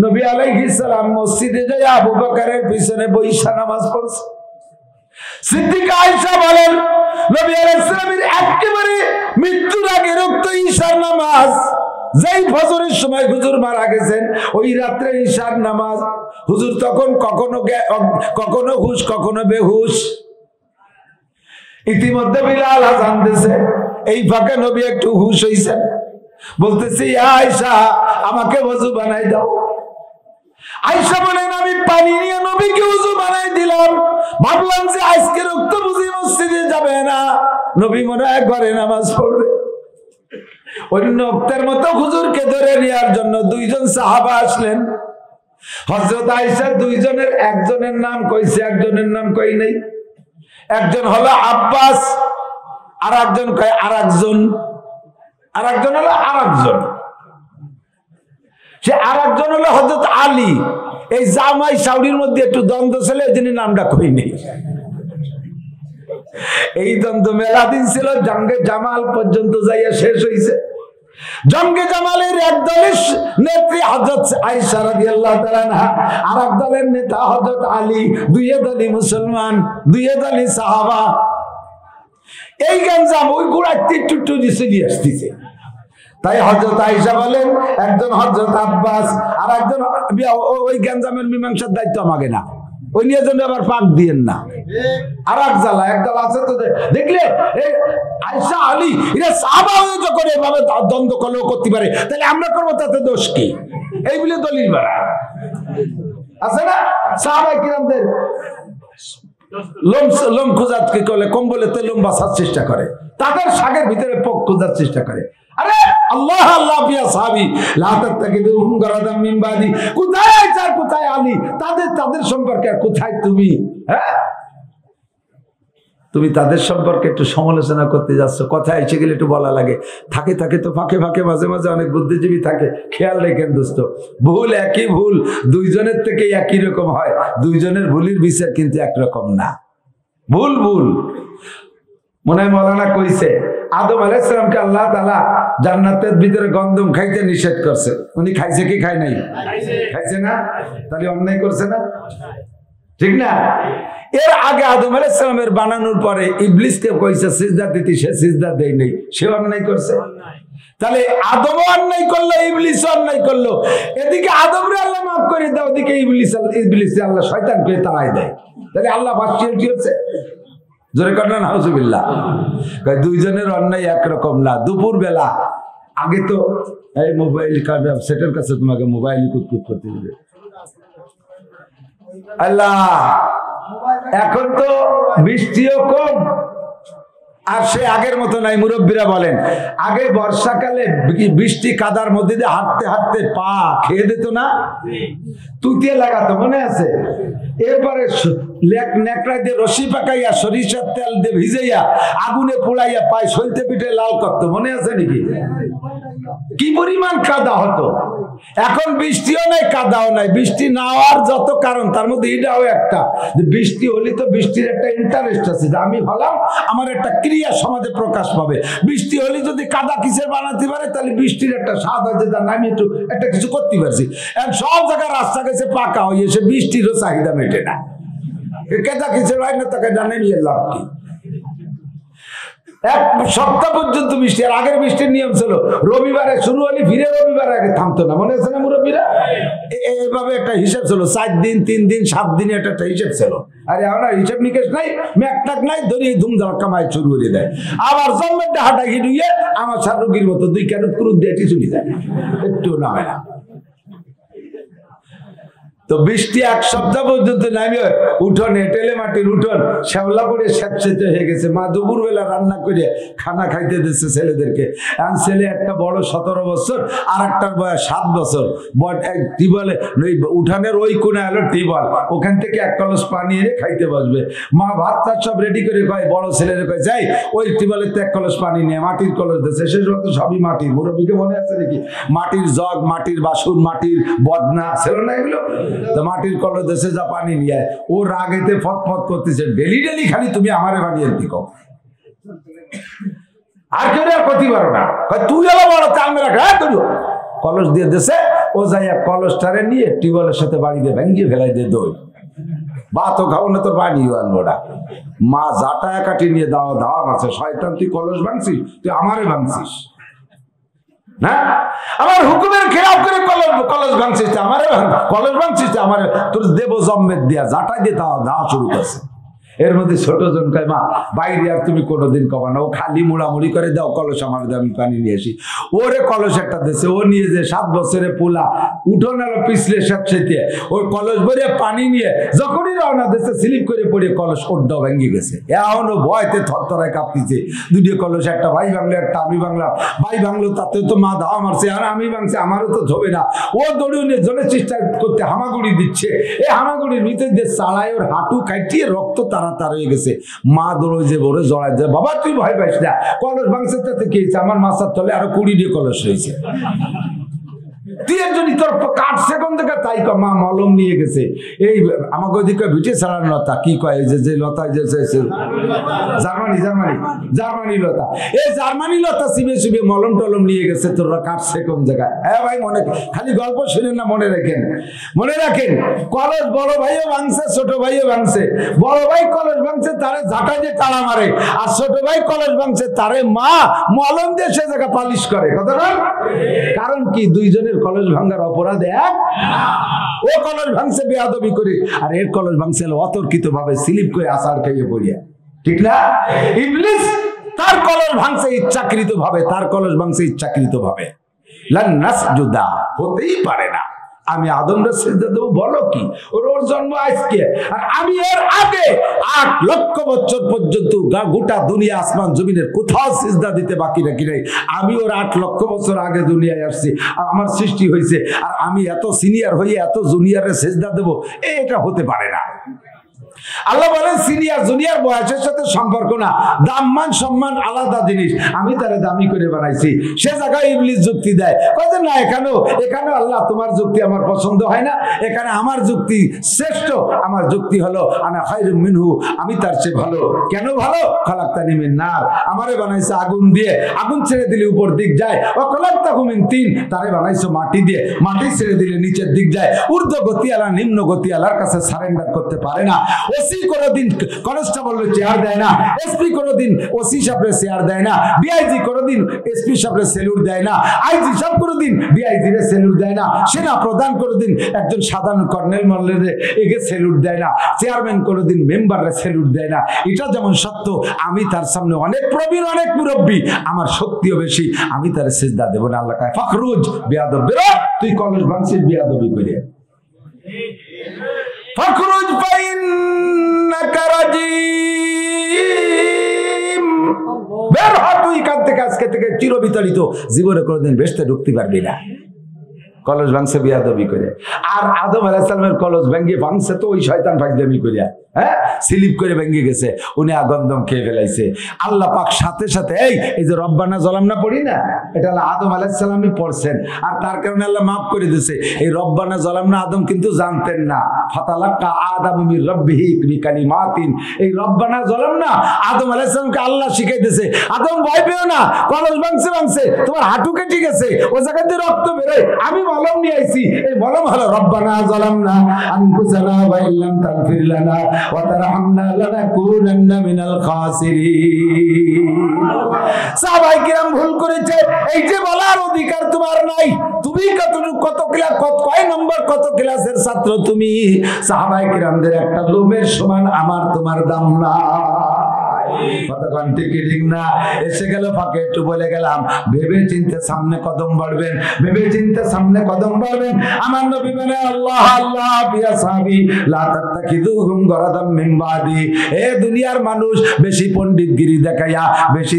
নবী আলাইহিস সালাম মসজিদে যায় আবু বকরের পিছনে বইসা নামাজ পড়ছে। সিদ্দিকা আয়েশা বলেন নবী আলাইহিস সালামের একেবারে মৃত্যুর আগে রক্ত ঈশার নামাজ, যেই ফজরের সময় হুজুর মারা গেছেন ওই রাত্রে ঈশার নামাজ। হুজুর তখন কখনো হুশ কখনো বেহুশ। ইতিমধ্যে বিলাল আযান দিয়েছে, এই ফাঁকে নবী একটু হুশ হইছেন, বলতেছি আয়েশা আমাকে ওযু বানাই দাও। আয়েশা বলেন আমি পানি নিয়ে নবীকে ওযু বানাই দিলাম, ভাবলাম যে আজকে রক্ত বুঝি মসজিদে যাবে না, নবী মনে হয় ঘরে নামাজ পড়বে। অন্য ওয়াক্তের মতো হুজুরকে ধরে নেওয়ার জন্য দুইজন সাহাবা আসলেন। হযরত আয়েশা দুইজনের একজনের নাম কইছে, একজনের নাম কই নাই। একজন হলো আব্বাস, আর একজন কয় আরেকজন, আর একজন হলো আরেকজন। সে আরেকজন হলো হযরত আলী। এই জামাই শাওরির মধ্যে একটু দ্বন্দ্ব ছিল, এই জন্য নামটা কই নেই। এই দ্বন্দ্ব মেলা দিন ছিল, জঙ্গে জামাল পর্যন্ত যাইয়া শেষ হইছে। জঙ্গে জামালের এক দলের নেত্রী হযরত আয়েশা রাদিয়াল্লাহু তাআলা আনহা, আর এক দলের নেতা হযরত আলী। দুইয়ে দলই মুসলমান, দুইয়ে দলই সাহাবা। এই গঞ্জাম ওই গোড়ায় টিট্টু দিছে নিয়ে আসতেছে। তাই হযরত আয়েশা বলেন একজন হযরত আব্বাস, আর একজন ওই গঞ্জামের মীমাংসার দায়িত্ব আমাকে না, ওই নিয়ে জন্য আবার পাক দিয়েন না। আর এক জ্বালা একদল আছে তো, দেখলে আয়েশা আলী এরা সাহাবা হয়ে যখন এভাবে দ্বন্দ্ব কলহ করতে পারে, তাহলে আমরা করবো তাতে দোষ কি? এই বলে দলিল বাড়া আছে না। সাহাবায়ে কিরামদের লোম খোঁজাত কি করলে কম্বলেতে লোম বাঁচার চেষ্টা করে, তাদের শাকের ভিতরে পোক খোঁজার চেষ্টা করে। আরে আল্লাহ আল্লাহ বিয়া সাহাবী লা তাতাকিদুহুম গারাদাম মিন বাদি, কোথায় আয়েশা কোথায় আলী, তাদের সম্পর্কে কোথায় তুমি? হ্যাঁ, তুমি তাদের সম্পর্কে একটু সমালোচনা করতে যাচ্ছ, কথা এসে গেলে একটু বলা লাগে। থাকে থাকে তো ফাঁকে ফাঁকে মাঝে মাঝে অনেক বুদ্ধিজীবী থাকে, খেয়াল রেখেন দোস্ত। ভুল একই ভুল দুইজনের থেকে একই রকম হয়, দুইজনের ভুলের বিচার কিন্তু একরকম না। ভুল ভুল। মনে হয় মৌলানা কইছে আদম আলাইহিস সালামকে আল্লাহ তাআলা জান্নাতের ভিতরে গন্ধম খাইতে নিষেধ করছে, উনি খাইছে কি খায় নাই? খাইছে না? তাহলে অন্যায় করছে না? ঠিক না? এর আগে আদম আলাইহিস সালামের বানানোর পরে ইবলিসকে কইছে সিজদা দিতে, সে সিজদা দেয় নাই, সে অন্যায় করছে। তাহলে আদম অন্যায় করলো, ইবলিস অন্যায় করলো। এদিকে আদমরে আল্লাহ মাফ করে দাও, ওদিকে ইবলিস আল্লাহ শয়তানকে তাড়াই দেয়। তাহলে আল্লাহ বাদশাহ কি হচ্ছে? জোরে কর না নাউজুবিল্লাহ। দুইজনের অন্যায় একরকম না। দুপুর বেলা আগে তো এই মোবাইল সেটের কাছে তোমাকে মোবাইল কুতকুত করতে দিবে আল্লাহ। এখন তো বৃষ্টিও কম, আর সে আগের মতো নাই। মুরব্বীরা বলেন আগে বর্ষাকালে বৃষ্টি কাদার মধ্যে দিয়ে হাঁটতে হাঁটতে পা খেয়ে দিত না, তুতিয়ে লাগাতো, মনে আছে? এরপরে নেকড়া দিয়ে রশি পাকাইয়া সরিষার তেল দিয়ে ভিজাইয়া আগুনে পোড়াইয়া পায় সলতে পিঠে লাল করতো, মনে আছে নাকি? কি পরিমাণ কাদা হতো। এখন বৃষ্টিও নাই, কাদাও নাই। বৃষ্টি না হওয়ার যত কারণ, তার মধ্যে এটাও একটা, যে বৃষ্টি হলে তো বৃষ্টির একটা ইন্টারেস্ট আছে, যে আমি হলাম, আমার একটা ক্রিয়া সমাজে প্রকাশ পাবে। বৃষ্টি হলে যদি কাদা কিসের বানাতে পারে, তাহলে বৃষ্টির একটা স্বাদ আছে, যে আমি একটু একটা কিছু করতে পারছি। সব জায়গায় রাস্তা গেছে পাকা হয়ে, সে বৃষ্টিরও চাহিদা মেটে না। কাদা কিসের হয় না, তাকে জানে নিয়ে লাভ কি? এক সপ্তাহ পর্যন্ত বৃষ্টি। আর আগের বৃষ্টির নিয়ম ছিল রবিবারে শুরু হলে ফিরে রবিবারে আগে থামতো না, মনে আছে না মুরব্বীরা? এইভাবে একটা হিসাব ছিল, 4 দিন 3 দিন 7 দিনে একটা হিসাব ছিল। আরে আমরা হিসাব নিকেশ নাই, ম্যাকটাক নাই, ধরিয়ে ধুমধাম কামাই শুরু করে দেয়। আবার জন্মের হাঁটা ঘিরুয়ে আমার রোগীর মতো 2 ক্যারেট ক্রুদ দিয়ে চলে যায়, একটু নামে না। তো বৃষ্টি এক সপ্তাহ পর্যন্ত নামে উঠোনে, টেলে মাটির উঠোন শ্যাওলা করে স্যাঁতসেঁতে হয়ে গেছে। মা দুপুর বেলা রান্না করে খানা খাইতে দিচ্ছে ছেলেদেরকে। এখন ছেলে একটা বড় 17 বছর, আর একটার বয়স 7 বছর। টিবলে উঠানের ওই কোণে হলো টিবল, ওখান থেকে 1 কলস পানি এনে খাইতে বসবে। মা ভাত টাত সব রেডি করে কয়, বড় ছেলেরে কয় যাই ওই টিবলের 1 কলস পানি নিয়ে, মাটির কলস দিচ্ছে। শেষ হতো সবই মাটির। মুরব্বীকে মনে আছে নাকি? মাটির জগ, মাটির বাসন, মাটির বদনা ছিল না এগুলো? মাটির কলস দেশে যা পানি নিয়ে, ও রাগেতে ফটফট করতেছে, ডেলি ডেলি খালি তুমি আমারে বানিয়ে দিক, আর কেউ আর ক্ষতি পারো না। তুই এলো বড় চাল মেরা কলস দিয়ে দেশে ও যাইয়া কলসটারে নিয়ে টিউবওয়েলের সাথে বাড়িতে ভেঙ্গিয়ে ফেলাই দিয়ে দই ভাতও খাবো না তোর বানিও আনবো না। মা জাটায় কাটি নিয়ে দাওয়া ধাওয়া মারছে, শয়তান তুই কলস ভাঙছিস, তুই আমারে ভাঙছিস না, আমার হুকুমের খেলাফ করে কলস ভাঙছিস, আমারে কলস ভাঙছিস, আমারে তোর দেব জম্মের দিয়া জাটাই দিয়ে দাওয়া শুরু করছে। এর মধ্যে ছোট জন কয় মা বাইরে আর তুমি কোনোদিন কবা না, ও খালি মুড়ামুড়ি করে দাও কলস আমার, আমি পানি নিয়ে আসি। ওরে কলস একটা দেশে ও নিয়ে যে 7 বছরে পোলা উঠোন আলো পিছলে সবচেয়ে ওই কলস ভরে পানি নিয়ে যখনই রওনা দেশে স্লিপ করে পড়ে কলস ওড্ডাও ভেঙে গেছে। এখনো ভয়তে থরথরায় কাঁপতেছে। দুটো কলস, একটা ভাই ভাঙলো একটা আমি ভাঙলাম। ভাই ভাঙলো তাতে তো মা ধাওয়া মারছে, আর আমি ভাঙছি আমারও তো ধোবে না। ও দড়িয়ে নিয়ে জলের চেষ্টা করতে হামাগুড়ি দিচ্ছে, এই হামাগুড়ির ভিতরে দিয়ে চালায় ওর হাঁটু কাটিয়ে রক্ত তার হয়ে গেছে। মা দৌড়ে যে বলে জড়ায় যায়, বাবা তুই ভয় পাইস না, কলস ভাঙছে তাতে কি হয়েছে, আমার মাথার তলে আরো 20 কলস রয়েছে। তুই একজন তোর কাঠ সেকন্ড থেকে তাই মা মলম নিয়ে গেছে। এই আমাকে ওইদিকে ভিটে ছাড়ার লতা কি কয়, যে লতা জার্মানি লতা, এই জার্মানি লতা শিবে শিবে মলম টলম নিয়ে গেছে তোর কাঠ সেকন্ড জায়গায়। হ্যাঁ ভাই মনে খালি গল্প শুনেন না, মনে রাখেন কলস বড় ভাইও ভাঙছে ছোট ভাইও ভাঙছে। বড় ভাই কলস ভাঙছে তারে ঝাঁটা দিয়ে তাড়া মারে, আর ছোট ভাই কলস ভাঙছে তারে মা মলম দিয়ে সে জায়গা পালিশ করে। কথা না, কারণ কি দুইজনের কলস ভাঙার অপরাধ এক। ও কলস ভাঙছে বেয়াদবি করে, আর এর কলস ভাঙছে অতর্কিত ভাবে স্লিপ করে আসার খেয়ে পড়িয়া, ঠিক না? ইবলিস তার কলস ভাঙছে ইচ্ছাকৃত ভাবে, তার কলস ভাঙছে ইচ্ছাকৃত ভাবে। লান নাসজুদা, হতেই পারে না আমি আদমরা সিজদা দেবো, বলো কি? ওর জন্ম আজকে, আর আমি এর আগে 8 লক্ষ বছর পর্যন্ত গোটা দুনিয়া আসমান জমিনের কোথাও সিজদা দিতে বাকি রাখি নাই। আমি ওর 8 লক্ষ বছর আগে দুনিয়ায় আসছি, আর আমার সৃষ্টি হয়েছে, আর আমি এত সিনিয়র হয়ে এত জুনিয়রের সিজদা দেবো, এটা হতে পারে না। আল্লাহ বলেন সিনিয়র জুনিয়র বয়সের সাথে সম্পর্ক না, দাম মান সম্মান আলাদা জিনিস, আমি তারে দামি করে বানাইছি। সে জায়গায় ইবলিস যুক্তি দেয়, কয় না এখানে আল্লাহ তোমার যুক্তি আমার পছন্দ হয় না, এখানে আমার যুক্তি শ্রেষ্ঠ। আমার যুক্তি হলো আনা খায়রুম মিনহু, আমি তার চেয়ে ভালো। কেন ভালো? খালাকতানি মিন নার, আমারে বানাইছে আগুন দিয়ে, আগুন ছেড়ে দিলে উপর দিক যায়। ও খালাকতাহু মিন তিন, তারে বানাইছো মাটি দিয়ে, মাটি ছেড়ে দিলে নিচের দিক যায়। ঊর্ধ্ব গতি আলা নিম্ন গতি আলার কাছে সারেন্ডার করতে পারে না। ওসি কোনদিন কনস্টেবল চেয়ার দেয় না, এসপি কোনদিন ওসি সাহেবের চেয়ার দেয় না, ডিআইজি কোনদিন এসপি সাহেবের সেলুট দেয় না, আইজি সাহেব কোনদিন ডিআইজি রে সেলুট দেয় না, সেনা প্রধান কোনদিন একজন সাধারণ কর্নেল মল্লের একে সেলুট দেয় না, চেয়ারম্যান কোনদিন মেম্বাররে সেলুট দেয় না। এটা যেমন সত্য, আমি তার সামনে অনেক প্রবীণ অনেক মুরব্বী, আমার শক্তিও বেশি, আমি তার সিজদা দেব না। আল্লাহ কয় ফাখরুজ বিয়াদব, বেরো তুই কলস ভাঙছিস বিয়াদবি করে। ফাখরুজ ফাইন্নাকা রাজিম, বের হ তুই এখান থেকে, আজকে থেকে চিরবিতাড়িত, জীবনে কোনোদিন বেহেশতে ঢুকতে পারবি না। কলস ভাঙছে বিয়াদবি করে। আর আদম আলাইহিস সালামের কলস ভেঙে ভাঙছে তো ওই শয়তান ফাজলামি করিয়া, হ্যাঁ স্লিপ করে ভেঙে গেছে, উনি আগন্দম খেয়ে ফেলাইছে। আল্লাহ পাক সাথে সাথে এই যে রব্বানা জালামনা পড়ি না, এটা আল্লাহ আদম আলাইহিস সালামই পড়ছেন, আর তার কারণে আল্লাহ মাফ করে দিয়েছে। এই রব্বানা জালামনা আদম কিন্তু জানতেন না। ফাতালাক্কা আদামু মির রাব্বিহি বিকালিমাতিন, এই রব্বানা জালামনা আদম আলাইহিস সালামকে আল্লাহ শিখাই দিয়েছে। আদম ভয় পেও না, কলস ভাঙছে তোমার হাঁটু কেটে গেছে, ওই জায়গা দিয়ে রক্ত বেরোয়, আমি মলম নিয়ে আইছি। এই মলম হলো রব্বানা জালামনা আনফুসানা ওয়া ইল্লাম তাগফির লানা ওয়া তারহামনা লানাকুনান্না মিনাল খাসিরিন। সাহাবায়ে কিরাম ভুল করেছে, এই যে বলার অধিকার তোমার নাই। তুমি কত ক্লাস, কয় নম্বর কত ক্লাসের ছাত্র তুমি? সাহাবায়ে কিরামদের একটা লোমের সমান আমার তোমার দাম না। কতক্ষণ থেকে ঠিক না, এসে গেল ফাঁকে একটু বলে গেলাম, ভেবে চিন্তে সামনে কদম বাড়বেন, ভেবে চিন্তে সামনে কদম বাড়বেন। আমার নবী বলে আল্লাহ আল্লাহ বিয়া সাহাবী লা তাত্তাখিযুহুম গরাদাম মিন বাদি। এ দুনিয়ার মানুষ বেশি পণ্ডিতগিরি দেখাইয়া, বেশি